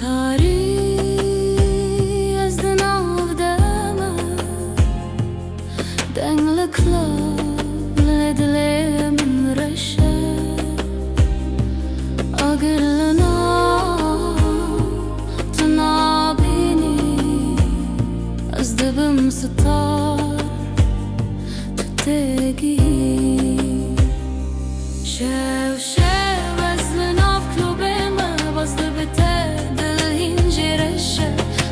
تارî ez di nav deme denglikler li dilê min reşe agir li nav tu nabînî ez dibim star tu tê gihî şev şev ez li nav klûbê me baz dibe te dilhîn jê reşe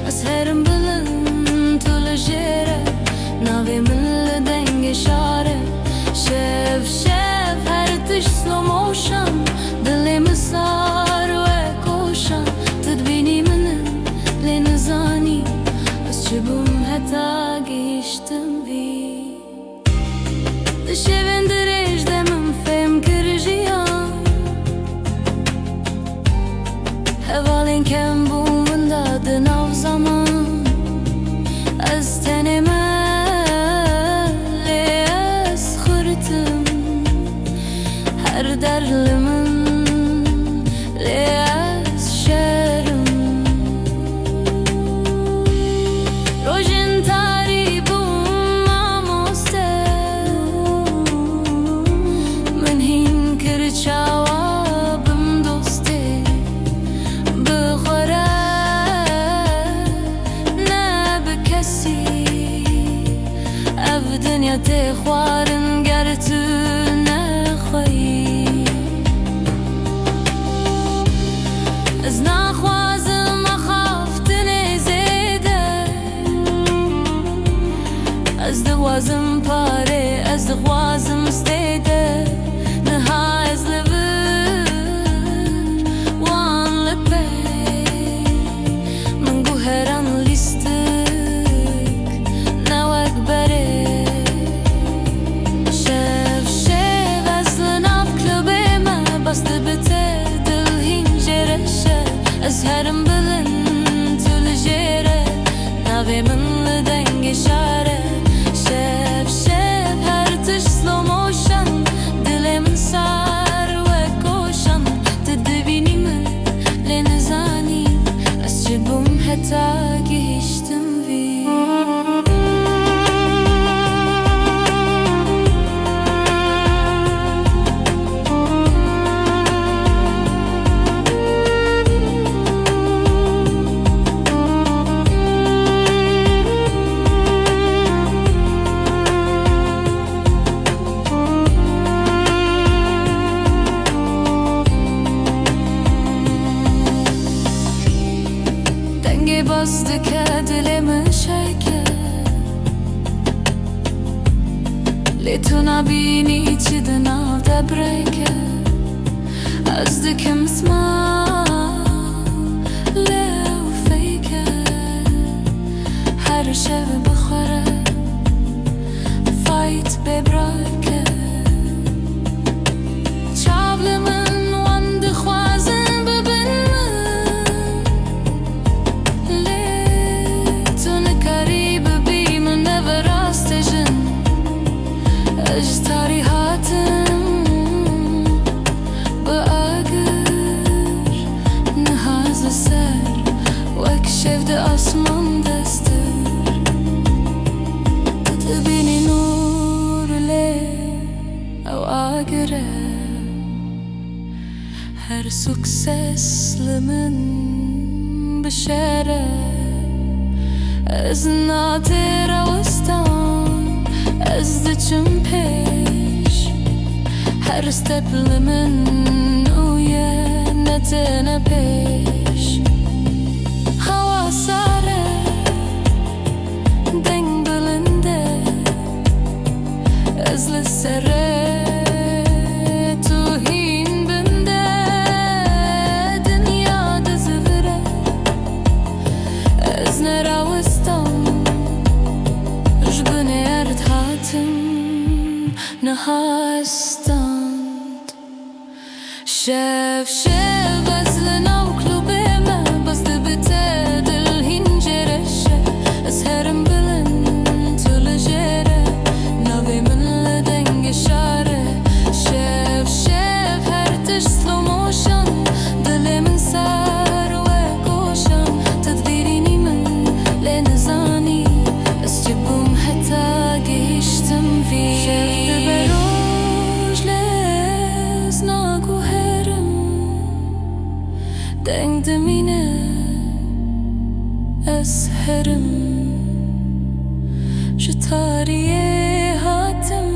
ez herim bilind tu li jê re navê min li dengê şare şev şev her tiş slow motion dilê min sar we koşan tu dibînî min lê nizanî ez çi bûm heta gihîştim vî di şevên dirêj de min fêm kir jiyan hevalên kembûn min da di nav zaman ez tenê me lê ez xurtim her derli min lê ez şerim rojên tarî bûm mamoste min hîn kir çawa bim dostê bixwere ne bi kesî ev dinya tê xwarin ger tu nexweyî ez naxwazim axaf tenê zêde ez dixwazim parê ez dixwazim stêde niha ez li vir wan li pê min guheran lîstik ne wek berê şev şev ez li nav klûbê me bas dibe te dilhîn jê reşe ez herim bilind tu li jê re navê min li dengê şare şev şev her tiş slow motion dilê min sar we koşan tu dibînî min lê nizanî ez çi bûm heta gihîştim vî dengê baz dike dilê min şeke lê tu nabînî çi di nav te birêke ez dikim smal lê ew fêke her şev bixwere fight bê birake çav li min wan dixwazin bibin min lê tu nikarî bibî min neve rastêjin ez ji tarî hatim bi agir niha li ser wek şev di asman destir tu dibînî nûr lê ew agir e her sukses li min bişere ez natê rewistan ez diçim pêş her step li min û ye ne têne pêş hewa sar e deng bilind e ez li serê tu hîn binde dinya dizivire ez nerewistan ji binê erd hatim niha stand şev şev ez li nav klûbê me baz dibe te dilhîn jê reşe ez herim bilind tu li jê re navê min li dengê şare şev şev her tiş slow motion dilê min sar we koşan herim ji tarîyê hatim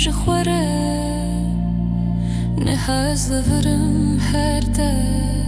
ji xwe re ne hez divirim her der